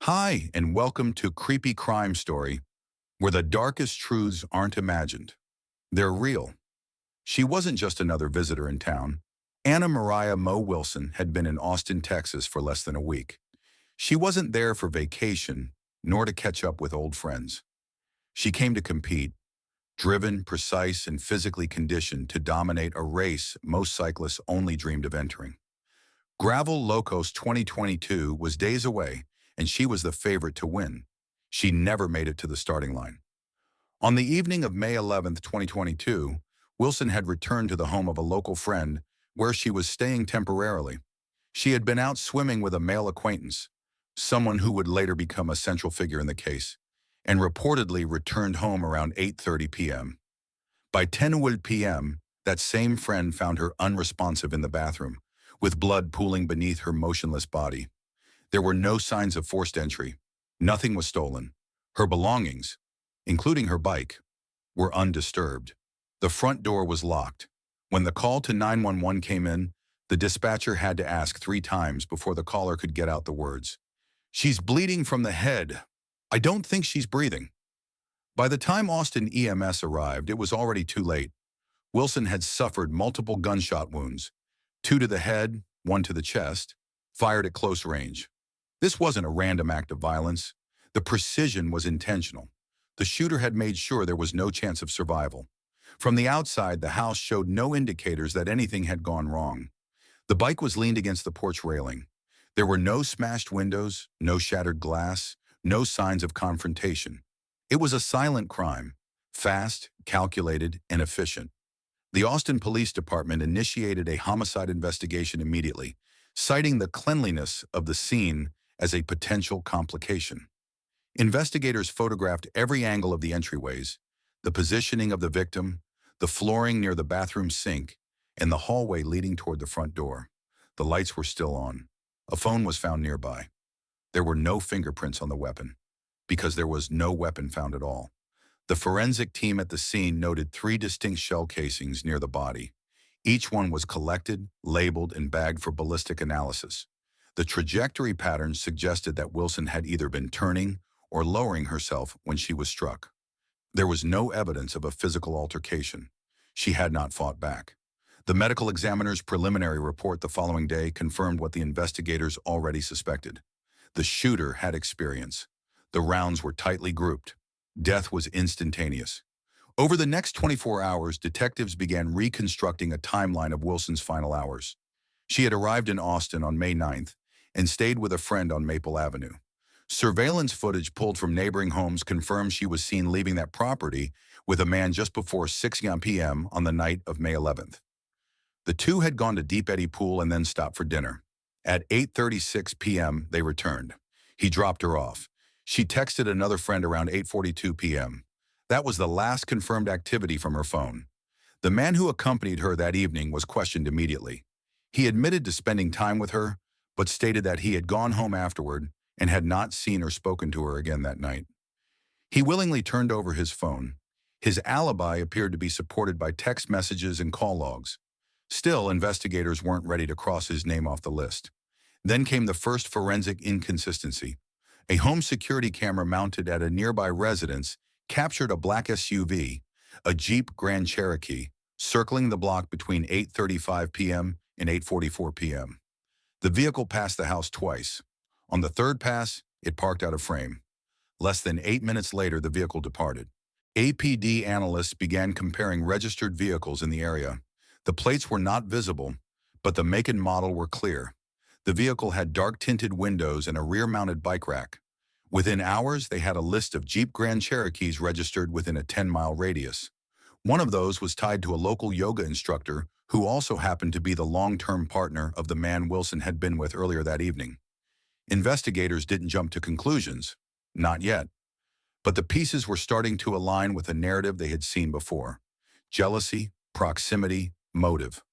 Hi, and welcome to Creepy Crime Story, where the darkest truths aren't imagined. They're real. She wasn't just another visitor in town. Anna Mariah Mo Wilson had been in Austin, Texas for less than a week. She wasn't there for vacation, nor to catch up with old friends. She came to compete, driven, precise, and physically conditioned to dominate a race most cyclists only dreamed of entering. Gravel Locos 2022 was days away, and she was the favorite to win. She never made it to the starting line. On the evening of May 11th, 2022, Wilson had returned to the home of a local friend where she was staying temporarily. She had been out swimming with a male acquaintance, someone who would later become a central figure in the case, and reportedly returned home around 8:30 p.m. By 10 p.m., that same friend found her unresponsive in the bathroom, with blood pooling beneath her motionless body. There were no signs of forced entry. Nothing was stolen. Her belongings, including her bike, were undisturbed. The front door was locked. When the call to 911 came in, the dispatcher had to ask 3 times before the caller could get out the words, "She's bleeding from the head. I don't think she's breathing." By the time Austin EMS arrived, it was already too late. Wilson had suffered multiple gunshot wounds, 2 to the head, 1 to the chest, fired at close range. This wasn't a random act of violence. The precision was intentional. The shooter had made sure there was no chance of survival. From the outside, the house showed no indicators that anything had gone wrong. The bike was leaned against the porch railing. There were no smashed windows, no shattered glass, no signs of confrontation. It was a silent crime, fast, calculated, and efficient. The Austin Police Department initiated a homicide investigation immediately, citing the cleanliness of the scene as a potential complication. Investigators photographed every angle of the entryways, the positioning of the victim, the flooring near the bathroom sink, and the hallway leading toward the front door. The lights were still on. A phone was found nearby. There were no fingerprints on the weapon, because there was no weapon found at all. The forensic team at the scene noted 3 distinct shell casings near the body. Each one was collected, labeled, and bagged for ballistic analysis. The trajectory patterns suggested that Wilson had either been turning or lowering herself when she was struck. There was no evidence of a physical altercation. She had not fought back. The medical examiner's preliminary report the following day confirmed what the investigators already suspected. The shooter had experience. The rounds were tightly grouped. Death was instantaneous. Over the next 24 hours, detectives began reconstructing a timeline of Wilson's final hours. She had arrived in Austin on May 9th and stayed with a friend on Maple Avenue. Surveillance footage pulled from neighboring homes confirmed she was seen leaving that property with a man just before 6 p.m. on the night of May 11th. The two had gone to Deep Eddy Pool and then stopped for dinner. At 8:36 p.m., they returned. He dropped her off. She texted another friend around 8:42 p.m. That was the last confirmed activity from her phone. The man who accompanied her that evening was questioned immediately. He admitted to spending time with her, but stated that he had gone home afterward and had not seen or spoken to her again that night. He willingly turned over his phone. His alibi appeared to be supported by text messages and call logs. Still, investigators weren't ready to cross his name off the list. Then came the first forensic inconsistency. A home security camera mounted at a nearby residence captured a black SUV, a Jeep Grand Cherokee, circling the block between 8:35 p.m. and 8:44 p.m. The vehicle passed the house twice. On the third pass, it parked out of frame. Less than 8 minutes later, the vehicle departed. APD analysts began comparing registered vehicles in the area. The plates were not visible, but the make and model were clear. The vehicle had dark-tinted windows and a rear-mounted bike rack. Within hours, they had a list of Jeep Grand Cherokees registered within a 10-mile radius. One of those was tied to a local yoga instructor who also happened to be the long-term partner of the man Wilson had been with earlier that evening. Investigators didn't jump to conclusions. Not yet. But the pieces were starting to align with a narrative they had seen before. Jealousy, proximity, motive.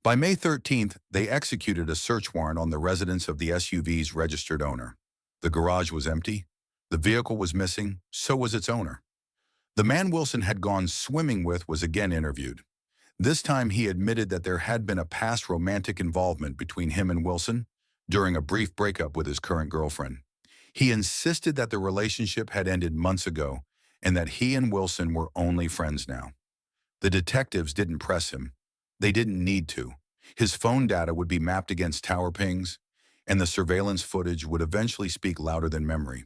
By May 13th, they executed a search warrant on the residence of the SUV's registered owner. The garage was empty. The vehicle was missing. So was its owner. The man Wilson had gone swimming with was again interviewed. This time he admitted that there had been a past romantic involvement between him and Wilson during a brief breakup with his current girlfriend. He insisted that the relationship had ended months ago and that he and Wilson were only friends now. The detectives didn't press him. They didn't need to. His phone data would be mapped against tower pings, and the surveillance footage would eventually speak louder than memory.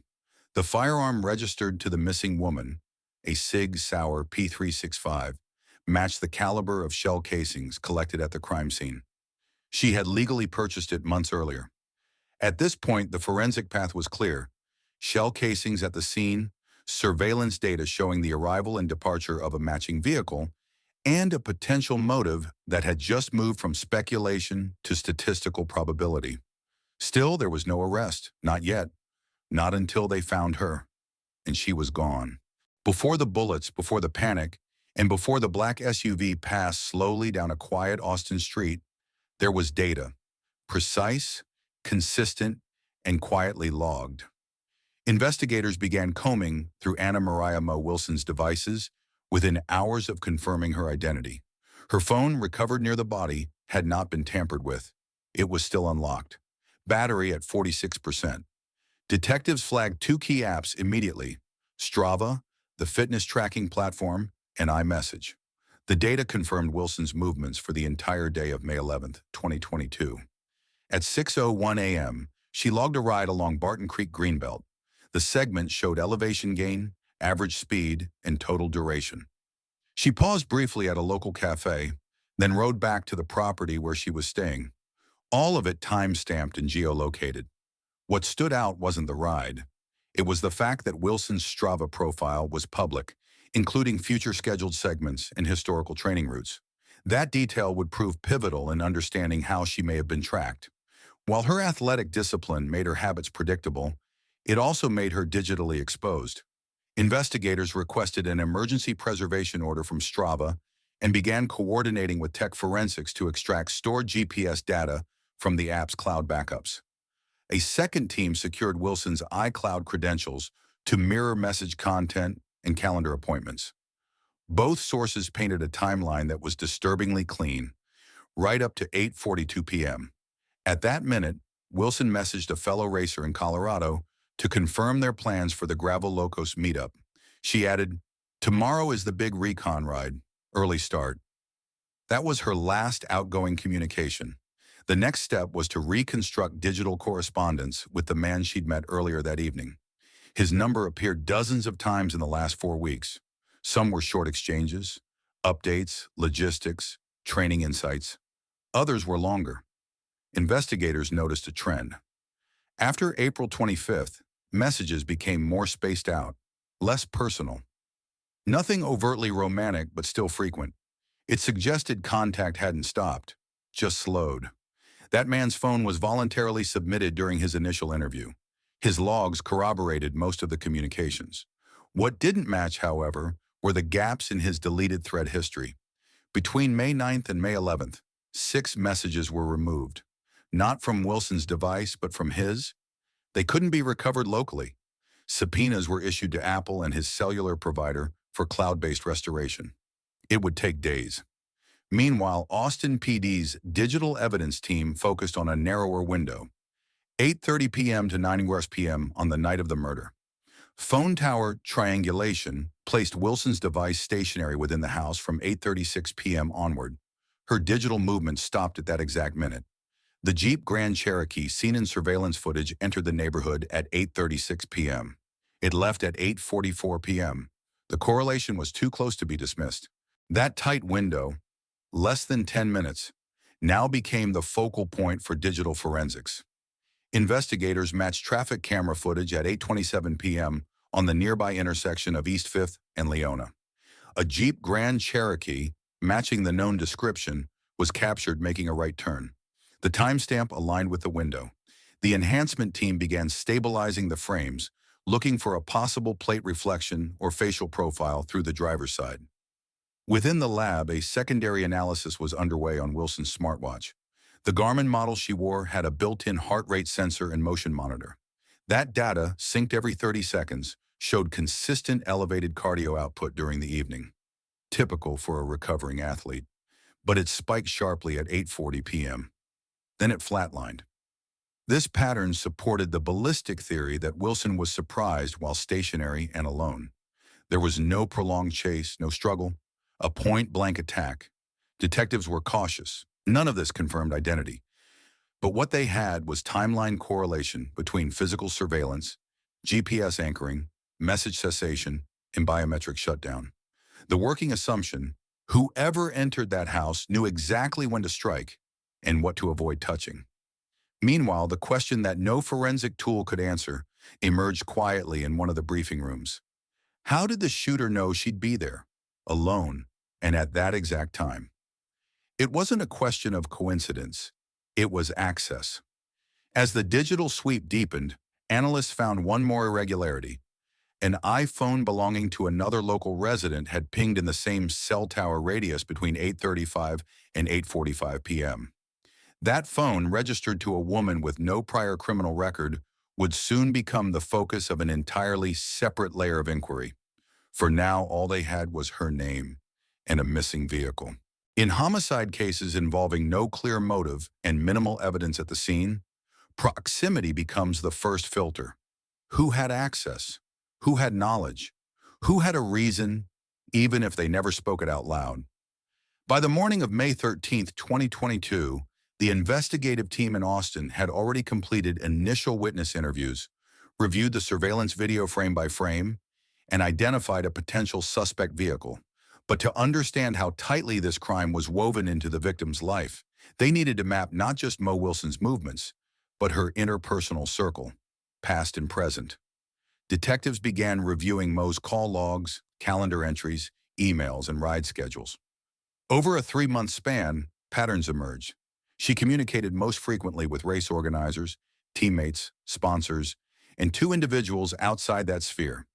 The firearm registered to the missing woman, a Sig Sauer P365, matched the caliber of shell casings collected at the crime scene. She had legally purchased it months earlier. At this point, the forensic path was clear. Shell casings at the scene, surveillance data showing the arrival and departure of a matching vehicle, and a potential motive that had just moved from speculation to statistical probability. Still, there was no arrest, not yet, not until they found her, and she was gone. Before the bullets, before the panic, and before the black SUV passed slowly down a quiet Austin street, there was data, precise, consistent, and quietly logged. Investigators began combing through Anna Maria Mo Wilson's devices within hours of confirming her identity. Her phone, recovered near the body, had not been tampered with. It was still unlocked. Battery at 46%. Detectives flagged two key apps immediately: Strava, the fitness tracking platform, and iMessage. The data confirmed Wilson's movements for the entire day of May 11th, 2022. At 6:01 a.m., she logged a ride along Barton Creek Greenbelt. The segment showed elevation gain, average speed, and total duration. She paused briefly at a local cafe, then rode back to the property where she was staying. All of it time-stamped and geolocated. What stood out wasn't the ride. It was the fact that Wilson's Strava profile was public, including future scheduled segments and historical training routes. That detail would prove pivotal in understanding how she may have been tracked. While her athletic discipline made her habits predictable, it also made her digitally exposed. Investigators requested an emergency preservation order from Strava and began coordinating with tech forensics to extract stored GPS data from the app's cloud backups. A second team secured Wilson's iCloud credentials to mirror message content and calendar appointments. Both sources painted a timeline that was disturbingly clean, right up to 8:42 p.m. At that minute, Wilson messaged a fellow racer in Colorado to confirm their plans for the Gravel Locos meetup. She added, "Tomorrow is the big recon ride, early start." That was her last outgoing communication. The next step was to reconstruct digital correspondence with the man she'd met earlier that evening. His number appeared dozens of times in the last 4 weeks. Some were short exchanges, updates, logistics, training insights. Others were longer. Investigators noticed a trend. After April 25th, messages became more spaced out, less personal. Nothing overtly romantic, but still frequent. It suggested contact hadn't stopped, just slowed. That man's phone was voluntarily submitted during his initial interview. His logs corroborated most of the communications. What didn't match, however, were the gaps in his deleted thread history. Between May 9th and May 11th, 6 messages were removed. Not from Wilson's device, but from his. They couldn't be recovered locally. Subpoenas were issued to Apple and his cellular provider for cloud-based restoration. It would take days. Meanwhile, Austin PD's digital evidence team focused on a narrower window: 8:30 p.m. to 9 p.m. on the night of the murder. Phone tower triangulation placed Wilson's device stationary within the house from 8:36 p.m. onward. Her digital movement stopped at that exact minute. The Jeep Grand Cherokee seen in surveillance footage entered the neighborhood at 8:36 p.m. It left at 8:44 p.m. The correlation was too close to be dismissed. That tight window, less than 10 minutes, now became the focal point for digital forensics. Investigators matched traffic camera footage at 8:27 p.m. on the nearby intersection of East 5th and Leona. A Jeep Grand Cherokee, matching the known description, was captured making a right turn. The timestamp aligned with the window. The enhancement team began stabilizing the frames, looking for a possible plate reflection or facial profile through the driver's side. Within the lab, a secondary analysis was underway on Wilson's smartwatch. The Garmin model she wore had a built-in heart rate sensor and motion monitor. That data, synced every 30 seconds, showed consistent elevated cardio output during the evening, typical for a recovering athlete. But it spiked sharply at 8:40 p.m. Then it flatlined. This pattern supported the ballistic theory that Wilson was surprised while stationary and alone. There was no prolonged chase, no struggle, a point-blank attack. Detectives were cautious. None of this confirmed identity. But what they had was timeline correlation between physical surveillance, GPS anchoring, message cessation, and biometric shutdown. The working assumption, whoever entered that house knew exactly when to strike and what to avoid touching. Meanwhile, the question that no forensic tool could answer emerged quietly in one of the briefing rooms. How did the shooter know she'd be there, alone, and at that exact time? It wasn't a question of coincidence. It was access. As the digital sweep deepened, analysts found one more irregularity. An iPhone belonging to another local resident had pinged in the same cell tower radius between 8:35 and 8:45 p.m. That phone, registered to a woman with no prior criminal record, would soon become the focus of an entirely separate layer of inquiry. For now, all they had was her name and a missing vehicle. In homicide cases involving no clear motive and minimal evidence at the scene, proximity becomes the first filter. Who had access? Who had knowledge? Who had a reason, even if they never spoke it out loud? By the morning of May 13, 2022, the investigative team in Austin had already completed initial witness interviews, reviewed the surveillance video frame by frame, and identified a potential suspect vehicle. But to understand how tightly this crime was woven into the victim's life, they needed to map not just Mo Wilson's movements, but her interpersonal circle, past and present. Detectives began reviewing Mo's call logs, calendar entries, emails, and ride schedules. Over a 3-month span, patterns emerged. She communicated most frequently with race organizers, teammates, sponsors, and 2 individuals outside that sphere.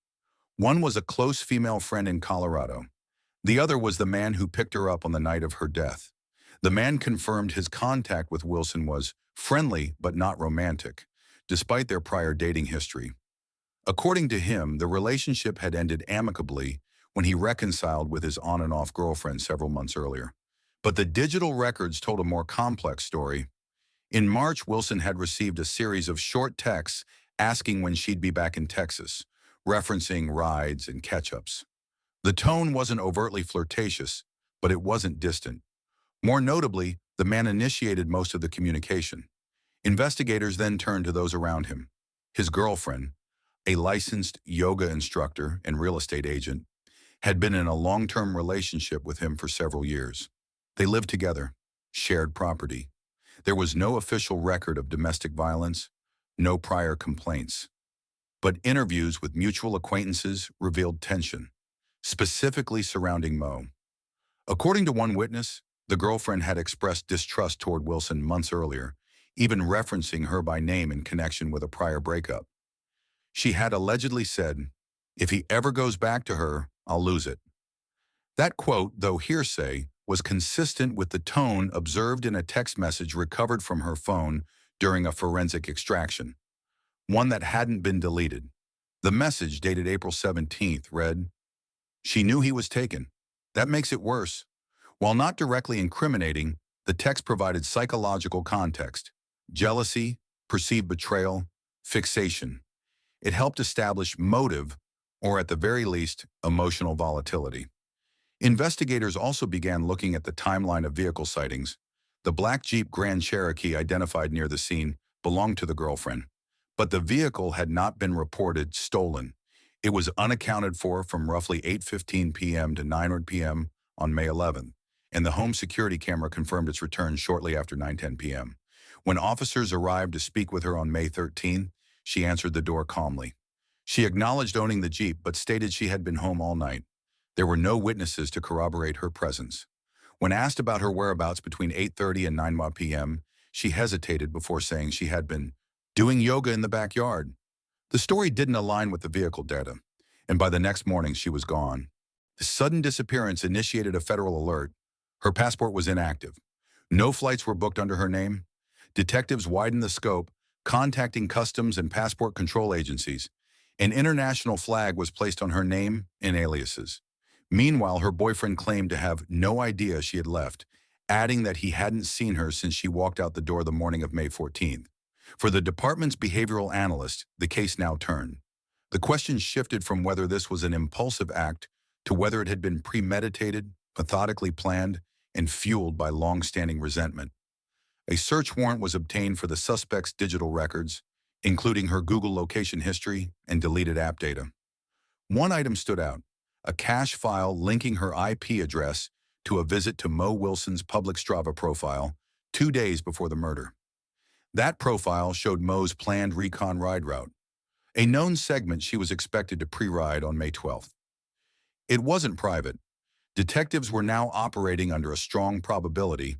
One was a close female friend in Colorado. The other was the man who picked her up on the night of her death. The man confirmed his contact with Wilson was friendly but not romantic, despite their prior dating history. According to him, the relationship had ended amicably when he reconciled with his on and off girlfriend several months earlier. But the digital records told a more complex story. In March, Wilson had received a series of short texts asking when she'd be back in Texas, referencing rides and catch-ups. The tone wasn't overtly flirtatious, but it wasn't distant. More notably, the man initiated most of the communication. Investigators then turned to those around him. His girlfriend, a licensed yoga instructor and real estate agent, had been in a long-term relationship with him for several years. They lived together, shared property. There was no official record of domestic violence, no prior complaints. But interviews with mutual acquaintances revealed tension, specifically surrounding Mo. According to one witness, the girlfriend had expressed distrust toward Wilson months earlier, even referencing her by name in connection with a prior breakup. She had allegedly said, "If he ever goes back to her, I'll lose it." That quote, though hearsay, was consistent with the tone observed in a text message recovered from her phone during a forensic extraction, one that hadn't been deleted. The message, dated April 17th, read, "She knew he was taken. That makes it worse." While not directly incriminating, the text provided psychological context: jealousy, perceived betrayal, fixation. It helped establish motive, or at the very least, emotional volatility. Investigators also began looking at the timeline of vehicle sightings. The black Jeep Grand Cherokee identified near the scene belonged to the girlfriend, but the vehicle had not been reported stolen. It was unaccounted for from roughly 8:15 p.m. to 9 p.m. on May 11th, and the home security camera confirmed its return shortly after 9:10 p.m. When officers arrived to speak with her on May 13th, she answered the door calmly. She acknowledged owning the Jeep, but stated she had been home all night. There were no witnesses to corroborate her presence. When asked about her whereabouts between 8:30 and 9 p.m., she hesitated before saying she had been doing yoga in the backyard. The story didn't align with the vehicle data, and by the next morning she was gone. The sudden disappearance initiated a federal alert. Her passport was inactive. No flights were booked under her name. Detectives widened the scope, contacting customs and passport control agencies. An international flag was placed on her name and aliases. Meanwhile, her boyfriend claimed to have no idea she had left, adding that he hadn't seen her since she walked out the door the morning of May 14th. For the department's behavioral analyst, the case now turned. The question shifted from whether this was an impulsive act to whether it had been premeditated, methodically planned, and fueled by long-standing resentment. A search warrant was obtained for the suspect's digital records, including her Google location history and deleted app data. One item stood out, a cache file linking her IP address to a visit to Mo Wilson's public Strava profile 2 days before the murder. That profile showed Mo's planned recon ride route, a known segment she was expected to pre-ride on May 12th. It wasn't private. Detectives were now operating under a strong probability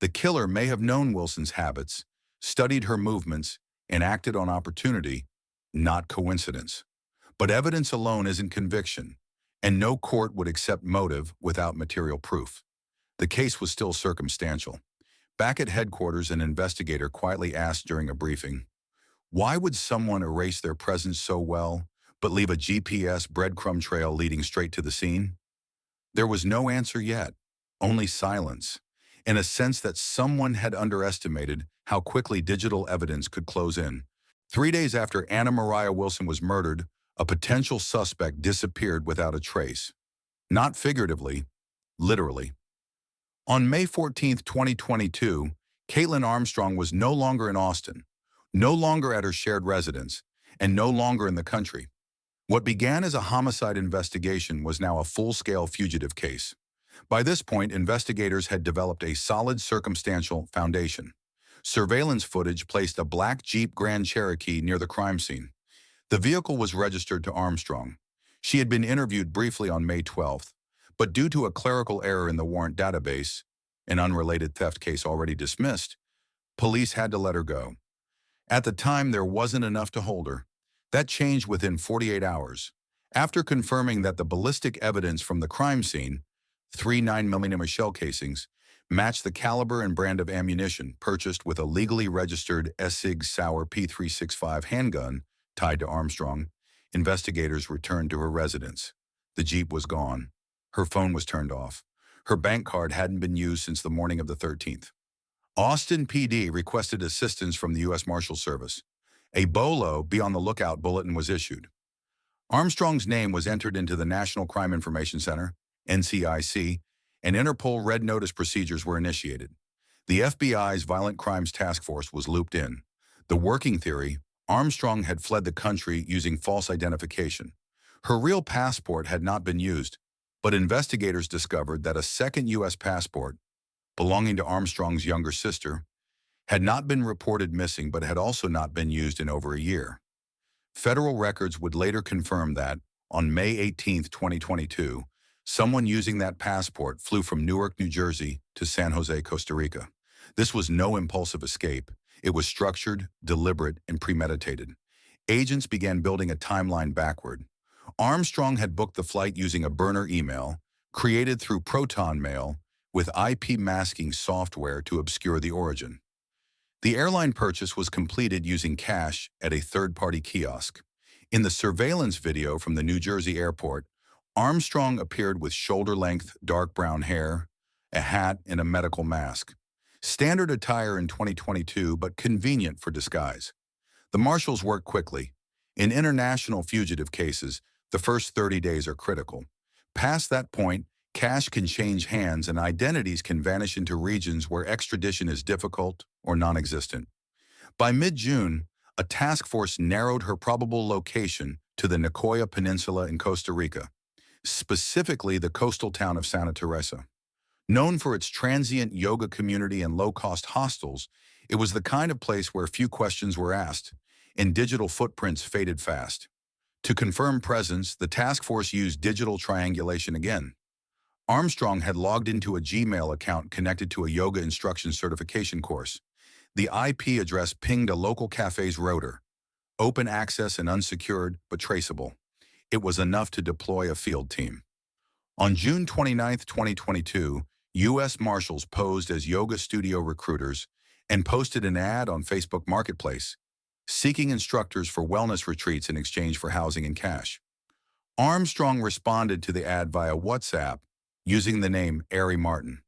the killer may have known Wilson's habits, studied her movements, and acted on opportunity, not coincidence. But evidence alone isn't conviction, and no court would accept motive without material proof. The case was still circumstantial. Back at headquarters, an investigator quietly asked during a briefing, why would someone erase their presence so well, but leave a GPS breadcrumb trail leading straight to the scene? There was no answer yet, only silence, and a sense that someone had underestimated how quickly digital evidence could close in. 3 days after Anna Mariah Wilson was murdered, a potential suspect disappeared without a trace. Not figuratively, literally. On May 14, 2022, Caitlin Armstrong was no longer in Austin, no longer at her shared residence, and no longer in the country. What began as a homicide investigation was now a full-scale fugitive case. By this point, investigators had developed a solid circumstantial foundation. Surveillance footage placed a black Jeep Grand Cherokee near the crime scene. The vehicle was registered to Armstrong. She had been interviewed briefly on May 12th, but due to a clerical error in the warrant database, an unrelated theft case already dismissed, police had to let her go. At the time, there wasn't enough to hold her. That changed within 48 hours. After confirming that the ballistic evidence from the crime scene, 3 9mm shell casings, matched the caliber and brand of ammunition purchased with a legally registered SIG Sauer P365 handgun tied to Armstrong, investigators returned to her residence. The Jeep was gone. Her phone was turned off. Her bank card hadn't been used since the morning of the 13th. Austin PD requested assistance from the U.S. Marshals Service. A BOLO, be on the lookout bulletin was issued. Armstrong's name was entered into the National Crime Information Center, NCIC, and Interpol Red Notice procedures were initiated. The FBI's Violent Crimes Task Force was looped in. The working theory, Armstrong had fled the country using false identification. Her real passport had not been used, but investigators discovered that a second U.S. passport, belonging to Armstrong's younger sister, had not been reported missing but had also not been used in over a year. Federal records would later confirm that, on May 18, 2022, someone using that passport flew from Newark, New Jersey to San Jose, Costa Rica. This was no impulsive escape. It was structured, deliberate, and premeditated. Agents began building a timeline backward. Armstrong had booked the flight using a burner email, created through Proton Mail, with IP masking software to obscure the origin. The airline purchase was completed using cash at a third-party kiosk. In the surveillance video from the New Jersey airport, Armstrong appeared with shoulder-length dark brown hair, a hat, and a medical mask. Standard attire in 2022, but convenient for disguise. The marshals worked quickly. In international fugitive cases, the first 30 days are critical. Past that point, cash can change hands and identities can vanish into regions where extradition is difficult or non-existent. By mid-June, a task force narrowed her probable location to the Nicoya Peninsula in Costa Rica, specifically the coastal town of Santa Teresa. Known for its transient yoga community and low-cost hostels, it was the kind of place where few questions were asked, and digital footprints faded fast. To confirm presence, the task force used digital triangulation again. Armstrong had logged into a Gmail account connected to a yoga instruction certification course. The IP address pinged a local cafe's router, open access and unsecured but traceable. It was enough to deploy a field team. On June 29, 2022, U.S. Marshals posed as yoga studio recruiters and posted an ad on Facebook Marketplace, seeking instructors for wellness retreats in exchange for housing and cash. Armstrong responded to the ad via WhatsApp, using the name Ari Martin.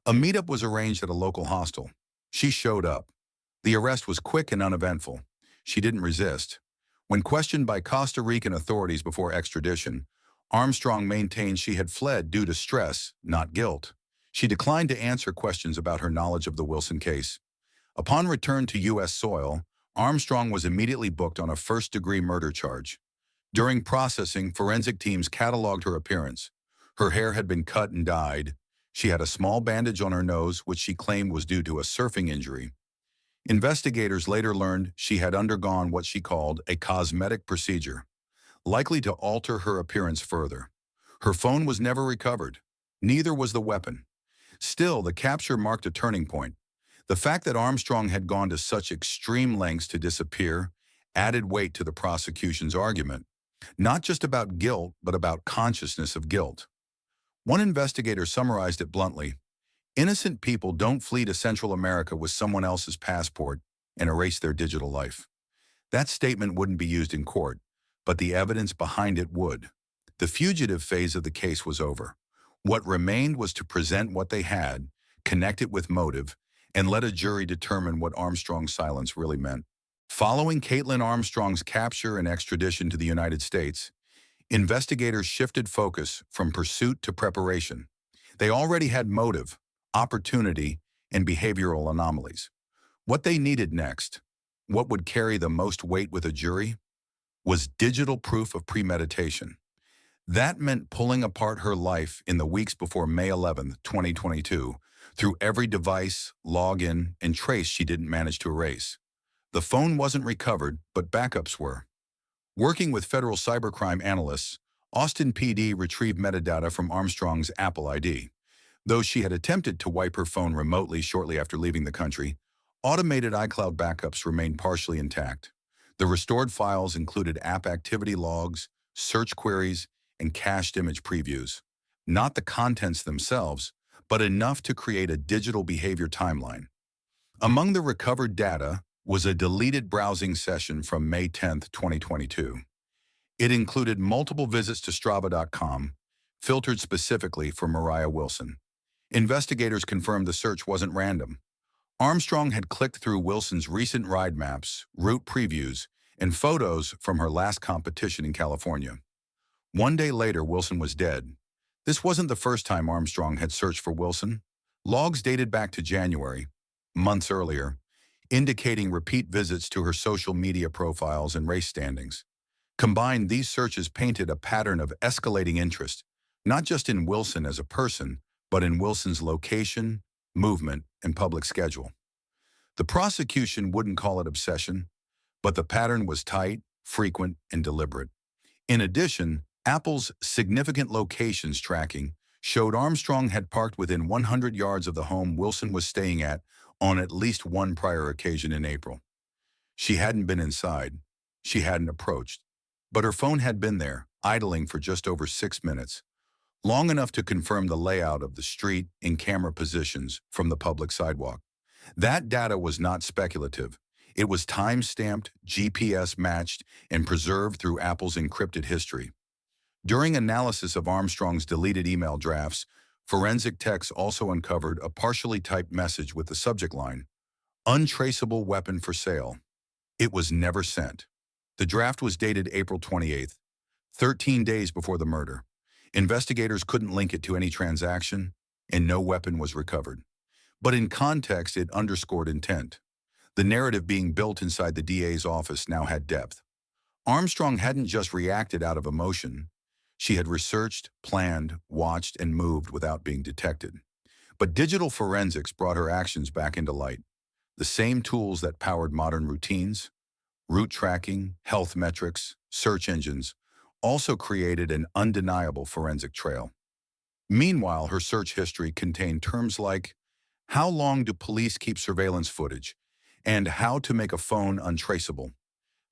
A meetup was arranged at a local hostel. She showed up. The arrest was quick and uneventful. She didn't resist. When questioned by Costa Rican authorities before extradition, Armstrong maintained she had fled due to stress, not guilt. She declined to answer questions about her knowledge of the Wilson case. Upon return to U.S. soil, Armstrong was immediately booked on a first-degree murder charge. During processing, forensic teams cataloged her appearance. Her hair had been cut and dyed. She had a small bandage on her nose, which she claimed was due to a surfing injury. Investigators later learned she had undergone what she called a cosmetic procedure, likely to alter her appearance further. Her phone was never recovered. Neither was the weapon. Still, the capture marked a turning point. The fact that Armstrong had gone to such extreme lengths to disappear added weight to the prosecution's argument, not just about guilt, but about consciousness of guilt. One investigator summarized it bluntly: innocent people don't flee to Central America with someone else's passport and erase their digital life. That statement wouldn't be used in court, but the evidence behind it would. The fugitive phase of the case was over. What remained was to present what they had, connect it with motive, and let a jury determine what Armstrong's silence really meant. Following Caitlin Armstrong's capture and extradition to the United States, investigators shifted focus from pursuit to preparation. They already had motive, opportunity, and behavioral anomalies. What they needed next, what would carry the most weight with a jury, was digital proof of premeditation. That meant pulling apart her life in the weeks before May 11, 2022, through every device, login, and trace she didn't manage to erase. The phone wasn't recovered, but backups were. Working with federal cybercrime analysts, Austin PD retrieved metadata from Armstrong's Apple ID. Though she had attempted to wipe her phone remotely shortly after leaving the country, automated iCloud backups remained partially intact. The restored files included app activity logs, search queries, and cached image previews. Not the contents themselves, but enough to create a digital behavior timeline. Among the recovered data was a deleted browsing session from May 10, 2022. It included multiple visits to Strava.com, filtered specifically for Mariah Wilson. Investigators confirmed the search wasn't random. Armstrong had clicked through Wilson's recent ride maps, route previews, and photos from her last competition in California. One day later, Wilson was dead. This wasn't the first time Armstrong had searched for Wilson. Logs dated back to January, months earlier, indicating repeat visits to her social media profiles and race standings. Combined, these searches painted a pattern of escalating interest, not just in Wilson as a person, but in Wilson's location, movement, and public schedule. The prosecution wouldn't call it obsession, but the pattern was tight, frequent, and deliberate. In addition, Apple's significant locations tracking showed Armstrong had parked within 100 yards of the home Wilson was staying on at least one prior occasion in April. She hadn't been inside. She hadn't approached. But her phone had been there, idling for just over 6 minutes, long enough to confirm the layout of the street in camera positions from the public sidewalk. That data was not speculative. It was time-stamped, GPS-matched, and preserved through Apple's encrypted history. During analysis of Armstrong's deleted email drafts, forensic techs also uncovered a partially typed message with the subject line, "Untraceable weapon for sale." It was never sent. The draft was dated April 28th, 13 days before the murder. Investigators couldn't link it to any transaction, and no weapon was recovered. But in context, it underscored intent. The narrative being built inside the DA's office now had depth. Armstrong hadn't just reacted out of emotion. She had researched, planned, watched, and moved without being detected. But digital forensics brought her actions back into light. The same tools that powered modern routines, route tracking, health metrics, search engines, also created an undeniable forensic trail. Meanwhile, her search history contained terms like, "How long do police keep surveillance footage?" and "How to make a phone untraceable."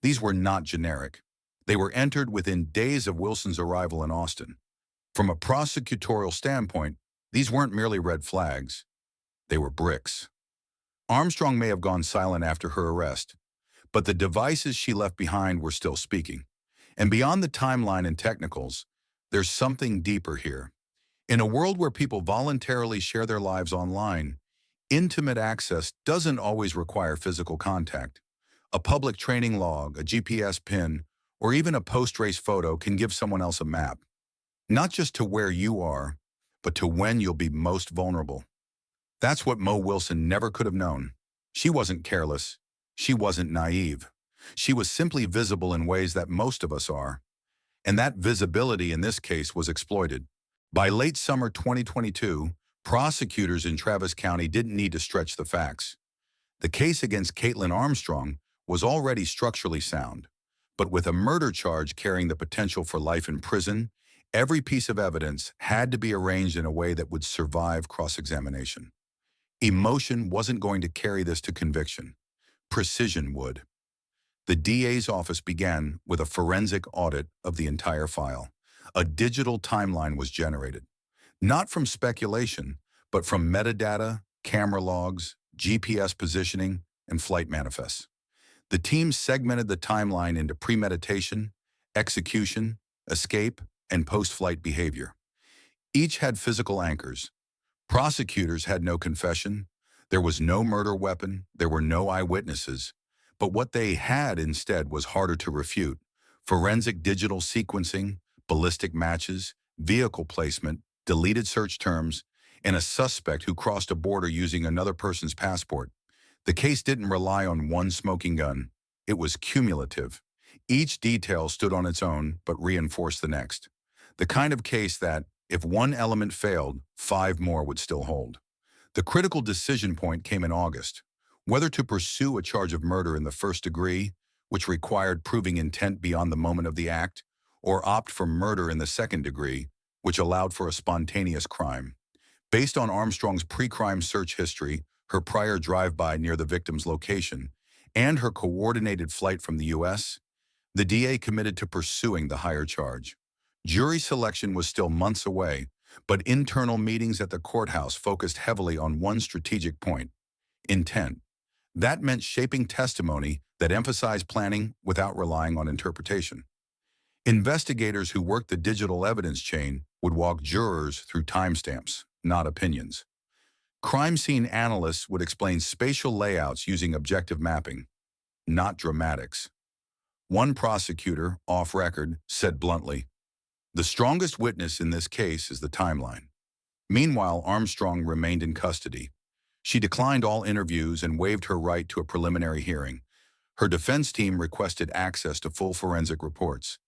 These were not generic. They were entered within days of Wilson's arrival in Austin. From a prosecutorial standpoint, these weren't merely red flags. They were bricks. Armstrong may have gone silent after her arrest, but the devices she left behind were still speaking. And beyond the timeline and technicals, there's something deeper here. In a world where people voluntarily share their lives online, Intimate access doesn't always require physical contact. A public training log, a GPS pin, or even a post-race photo can give someone else a map, not just to where you are, but to when you'll be most vulnerable. That's what Mo Wilson never could have known. She wasn't careless. She wasn't naive. She was simply visible in ways that most of us are. And that visibility in this case was exploited. By late summer 2022, prosecutors in Travis County didn't need to stretch the facts. The case against Caitlin Armstrong was already structurally sound, but with a murder charge carrying the potential for life in prison, every piece of evidence had to be arranged in a way that would survive cross-examination. Emotion wasn't going to carry this to conviction. Precision would. The DA's office began with a forensic audit of the entire file. A digital timeline was generated, not from speculation, but from metadata, camera logs, GPS positioning, and flight manifests. The team segmented the timeline into premeditation, execution, escape, and post-flight behavior. Each had physical anchors. Prosecutors had no confession. There was no murder weapon. There were no eyewitnesses. But what they had instead was harder to refute: forensic digital sequencing, ballistic matches, vehicle placement, deleted search terms, and a suspect who crossed a border using another person's passport. The case didn't rely on one smoking gun. It was cumulative. Each detail stood on its own, but reinforced the next. The kind of case that, if one element failed, 5 more would still hold. The critical decision point came in August: whether to pursue a charge of murder in the first degree, which required proving intent beyond the moment of the act, or opt for murder in the second degree, which allowed for a spontaneous crime. Based on Armstrong's pre-crime search history, her prior drive-by near the victim's location, and her coordinated flight from the U.S., the DA committed to pursuing the higher charge. Jury selection was still months away, but internal meetings at the courthouse focused heavily on one strategic point: intent. That meant shaping testimony that emphasized planning without relying on interpretation. Investigators who worked the digital evidence chain would walk jurors through timestamps, not opinions. Crime scene analysts would explain spatial layouts using objective mapping, not dramatics. One prosecutor, off record, said bluntly, "The strongest witness in this case is the timeline." Meanwhile, Armstrong remained in custody. She declined all interviews and waived her right to a preliminary hearing. Her defense team requested access to full forensic reports.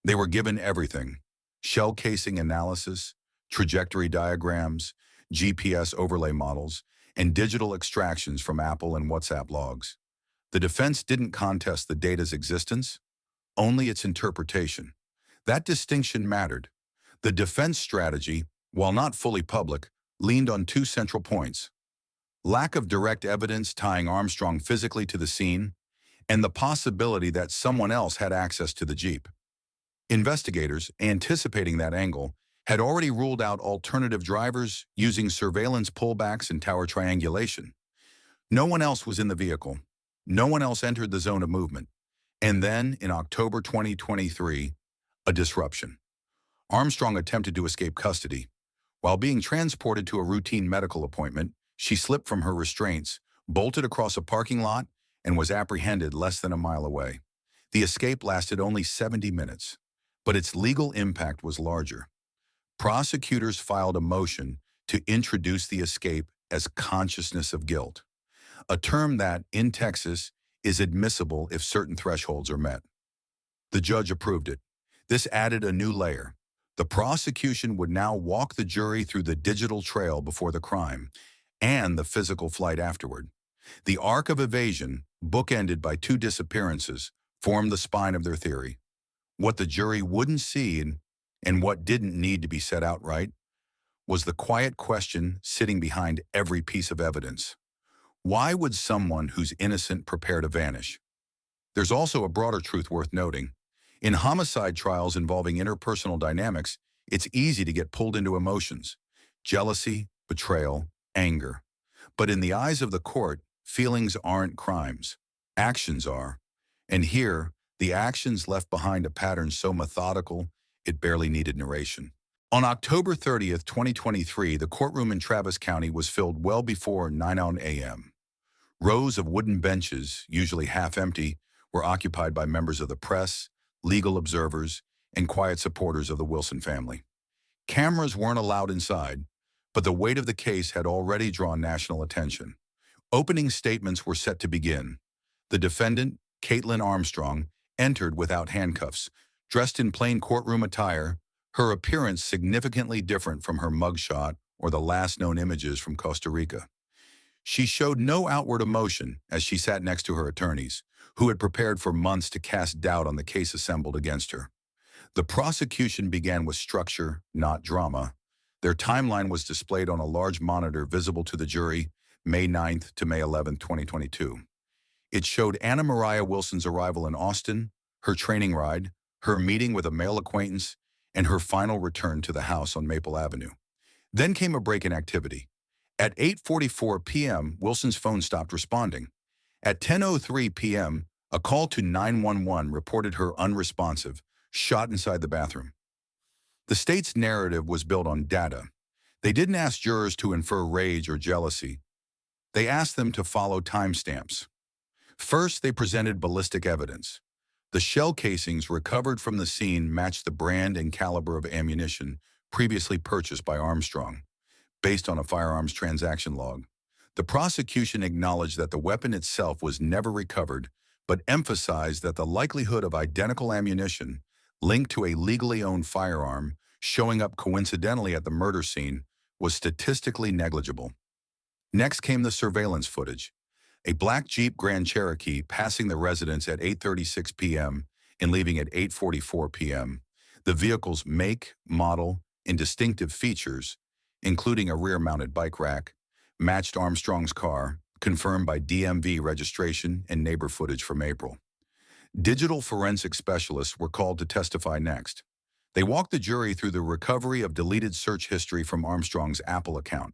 They were given everything: shell casing analysis, trajectory diagrams, GPS overlay models, and digital extractions from Apple and WhatsApp logs. The defense didn't contest the data's existence, only its interpretation. That distinction mattered. The defense strategy, while not fully public, leaned on 2 central points: lack of direct evidence tying Armstrong physically to the scene, and the possibility that someone else had access to the Jeep. Investigators, anticipating that angle, had already ruled out alternative drivers using surveillance pullbacks and tower triangulation. No one else was in the vehicle. No one else entered the zone of movement. And then, in October 2023, a disruption. Armstrong attempted to escape custody. While being transported to a routine medical appointment, she slipped from her restraints, bolted across a parking lot, and was apprehended less than a mile away. The escape lasted only 70 minutes, but its legal impact was larger. Prosecutors filed a motion to introduce the escape as consciousness of guilt, a term that, in Texas, is admissible if certain thresholds are met. The judge approved it. This added a new layer. The prosecution would now walk the jury through the digital trail before the crime and the physical flight afterward. The arc of evasion, bookended by 2 disappearances, formed the spine of their theory. What the jury wouldn't see and what didn't need to be said outright was the quiet question sitting behind every piece of evidence: why would someone who's innocent prepare to vanish? There's also a broader truth worth noting. In homicide trials involving interpersonal dynamics, it's easy to get pulled into emotions: jealousy, betrayal, anger. But in the eyes of the court, feelings aren't crimes. Actions are. And here, the actions left behind a pattern so methodical, it barely needed narration. On October 30th, 2023, the courtroom in Travis County was filled well before 9 a.m. Rows of wooden benches, usually half empty, were occupied by members of the press, legal observers, and quiet supporters of the Wilson family. Cameras weren't allowed inside, but the weight of the case had already drawn national attention. Opening statements were set to begin. The defendant, Caitlin Armstrong, entered without handcuffs, dressed in plain courtroom attire, her appearance significantly different from her mugshot or the last known images from Costa Rica. She showed no outward emotion as she sat next to her attorneys, who had prepared for months to cast doubt on the case assembled against her. The prosecution began with structure, not drama. Their timeline was displayed on a large monitor visible to the jury, May 9th to May 11th, 2022. It showed Anna Mariah Wilson's arrival in Austin, her training ride, her meeting with a male acquaintance, and her final return to the house on Maple Avenue. Then came a break in activity. At 8:44 p.m., Wilson's phone stopped responding. At 10:03 p.m., a call to 911 reported her unresponsive, shot inside the bathroom. The state's narrative was built on data. They didn't ask jurors to infer rage or jealousy. They asked them to follow timestamps. First, they presented ballistic evidence. The shell casings recovered from the scene matched the brand and caliber of ammunition previously purchased by Armstrong, based on a firearms transaction log. The prosecution acknowledged that the weapon itself was never recovered, but emphasized that the likelihood of identical ammunition linked to a legally owned firearm showing up coincidentally at the murder scene was statistically negligible. Next came the surveillance footage. A black Jeep Grand Cherokee passing the residence at 8:36 p.m. and leaving at 8:44 p.m. The vehicle's make, model, and distinctive features, including a rear-mounted bike rack, matched Armstrong's car, confirmed by DMV registration and neighbor footage from April. Digital forensic specialists were called to testify next. They walked the jury through the recovery of deleted search history from Armstrong's Apple account.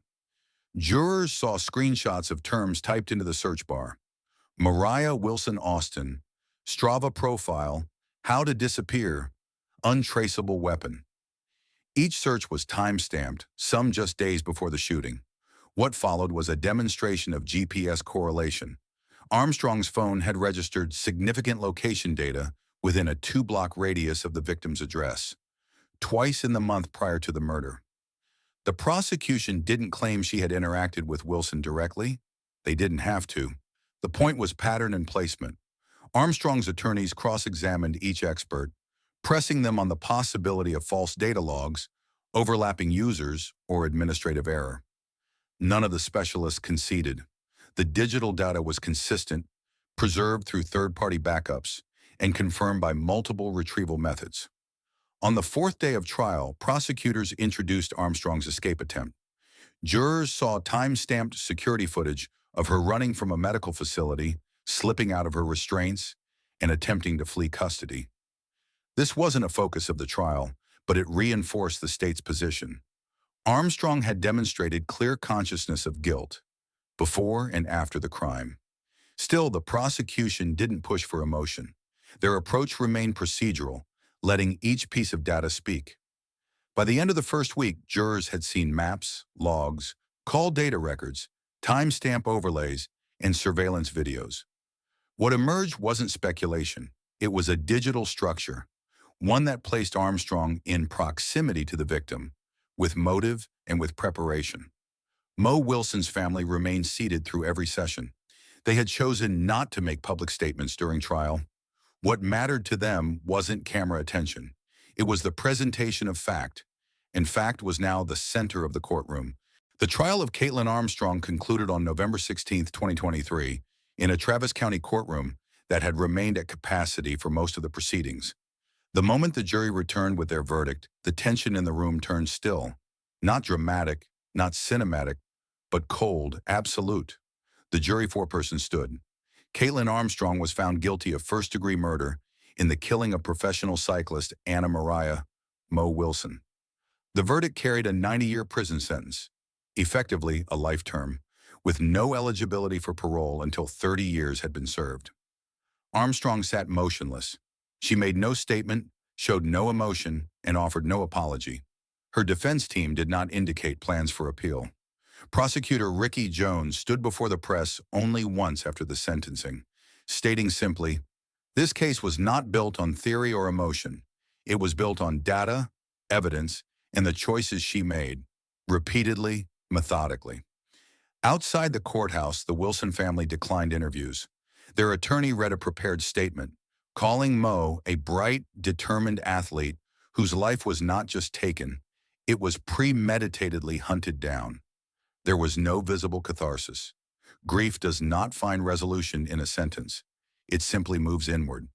Jurors saw screenshots of terms typed into the search bar. Mariah Wilson Austin, Strava profile, how to disappear, untraceable weapon. Each search was time-stamped, some just days before the shooting. What followed was a demonstration of GPS correlation. Armstrong's phone had registered significant location data within a 2-block radius of the victim's address, twice in the month prior to the murder. The prosecution didn't claim she had interacted with Wilson directly. They didn't have to. The point was pattern and placement. Armstrong's attorneys cross-examined each expert, pressing them on the possibility of false data logs, overlapping users, or administrative error. None of the specialists conceded. The digital data was consistent, preserved through third-party backups, and confirmed by multiple retrieval methods. On the fourth day of trial, prosecutors introduced Armstrong's escape attempt. Jurors saw time-stamped security footage of her running from a medical facility, slipping out of her restraints, and attempting to flee custody. This wasn't a focus of the trial, but it reinforced the state's position. Armstrong had demonstrated clear consciousness of guilt before and after the crime. Still, the prosecution didn't push for emotion. Their approach remained procedural, letting each piece of data speak. By the end of the first week, jurors had seen maps, logs, call data records, timestamp overlays, and surveillance videos. What emerged wasn't speculation. It was a digital structure, one that placed Armstrong in proximity to the victim, with motive and with preparation. Mo Wilson's family remained seated through every session. They had chosen not to make public statements during trial. What mattered to them wasn't camera attention. It was the presentation of fact, and fact was now the center of the courtroom. The trial of Caitlin Armstrong concluded on November 16, 2023, in a Travis County courtroom that had remained at capacity for most of the proceedings. The moment the jury returned with their verdict, the tension in the room turned still. Not dramatic, not cinematic, but cold, absolute. The jury foreperson stood. Caitlin Armstrong was found guilty of first-degree murder in the killing of professional cyclist Anna Mariah Mo Wilson. The verdict carried a 90-year prison sentence, effectively a life term, with no eligibility for parole until 30 years had been served. Armstrong sat motionless. She made no statement, showed no emotion, and offered no apology. Her defense team did not indicate plans for appeal. Prosecutor Ricky Jones stood before the press only once after the sentencing, stating simply, "This case was not built on theory or emotion. It was built on data, evidence, and the choices she made, repeatedly, methodically." Outside the courthouse, the Wilson family declined interviews. Their attorney read a prepared statement, calling Mo a bright, determined athlete whose life was not just taken, it was premeditatedly hunted down. There was no visible catharsis. Grief does not find resolution in a sentence. It simply moves inward.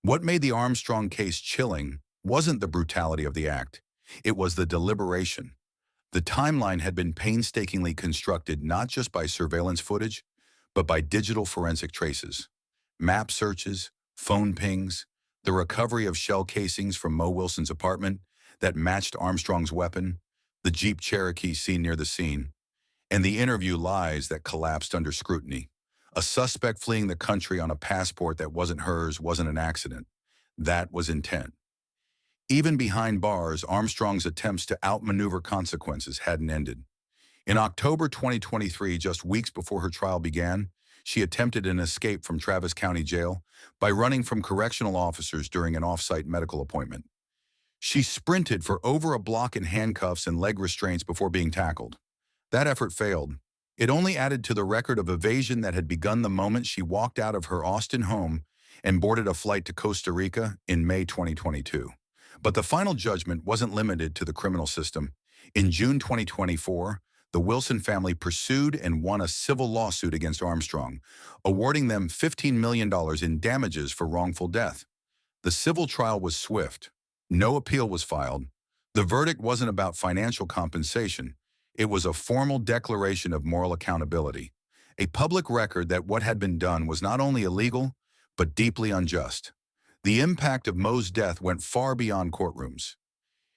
What made the Armstrong case chilling wasn't the brutality of the act. It was the deliberation. The timeline had been painstakingly constructed not just by surveillance footage, but by digital forensic traces. Map searches, phone pings, the recovery of shell casings from Mo Wilson's apartment that matched Armstrong's weapon, the Jeep Cherokee seen near the scene, and the interview lies that collapsed under scrutiny. A suspect fleeing the country on a passport that wasn't hers wasn't an accident. That was intent. Even behind bars, Armstrong's attempts to outmaneuver consequences hadn't ended. In October 2023, just weeks before her trial began, she attempted an escape from Travis County Jail by running from correctional officers during an off-site medical appointment. She sprinted for over a block in handcuffs and leg restraints before being tackled. That effort failed. It only added to the record of evasion that had begun the moment she walked out of her Austin home and boarded a flight to Costa Rica in May 2022. But the final judgment wasn't limited to the criminal system. In June 2024, the Wilson family pursued and won a civil lawsuit against Armstrong, awarding them $15 million in damages for wrongful death. The civil trial was swift. No appeal was filed. The verdict wasn't about financial compensation. It was a formal declaration of moral accountability, a public record that what had been done was not only illegal, but deeply unjust. The impact of Mo's death went far beyond courtrooms.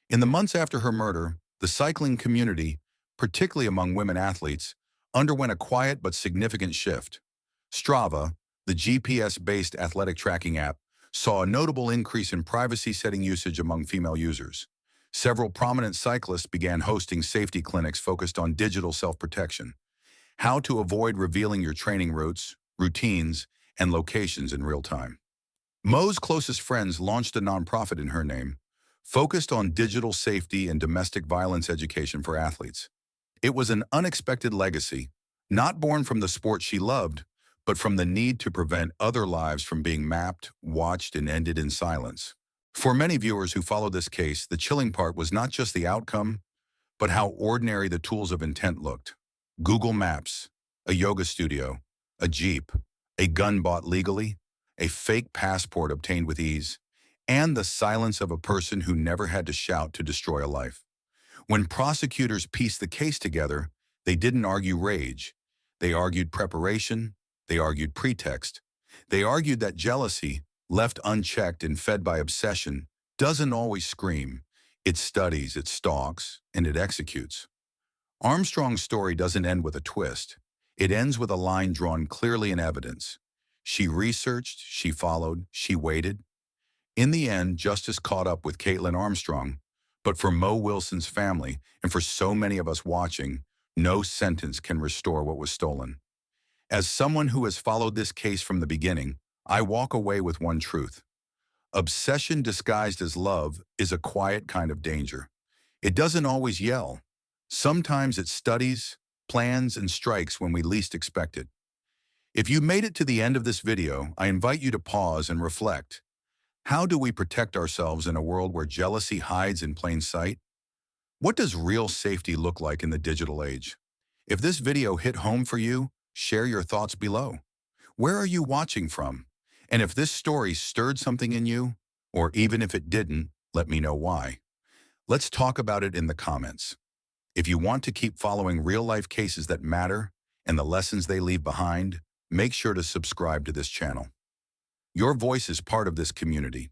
In the months after her murder, the cycling community, particularly among women athletes, underwent a quiet but significant shift. Strava, the GPS-based athletic tracking app, saw a notable increase in privacy-setting usage among female users. Several prominent cyclists began hosting safety clinics focused on digital self-protection, how to avoid revealing your training routes, routines, and locations in real time. Mo's closest friends launched a nonprofit in her name, focused on digital safety and domestic violence education for athletes. It was an unexpected legacy, not born from the sport she loved, but from the need to prevent other lives from being mapped, watched, and ended in silence. For many viewers who followed this case, the chilling part was not just the outcome, but how ordinary the tools of intent looked. Google Maps, a yoga studio, a Jeep, a gun bought legally, a fake passport obtained with ease, and the silence of a person who never had to shout to destroy a life. When prosecutors pieced the case together, they didn't argue rage. They argued preparation. They argued pretext. They argued that jealousy, left unchecked and fed by obsession, doesn't always scream. It studies, it stalks, and it executes. Armstrong's story doesn't end with a twist. It ends with a line drawn clearly in evidence. She researched, she followed, she waited. In the end, justice caught up with Caitlin Armstrong, but for Mo Wilson's family, and for so many of us watching, no sentence can restore what was stolen. As someone who has followed this case from the beginning, I walk away with one truth. Obsession disguised as love is a quiet kind of danger. It doesn't always yell. Sometimes it studies, plans, and strikes when we least expect it. If you made it to the end of this video, I invite you to pause and reflect. How do we protect ourselves in a world where jealousy hides in plain sight? What does real safety look like in the digital age? If this video hit home for you, share your thoughts below. Where are you watching from? And if this story stirred something in you, or even if it didn't, let me know why. Let's talk about it in the comments. If you want to keep following real-life cases that matter and the lessons they leave behind, make sure to subscribe to this channel. Your voice is part of this community.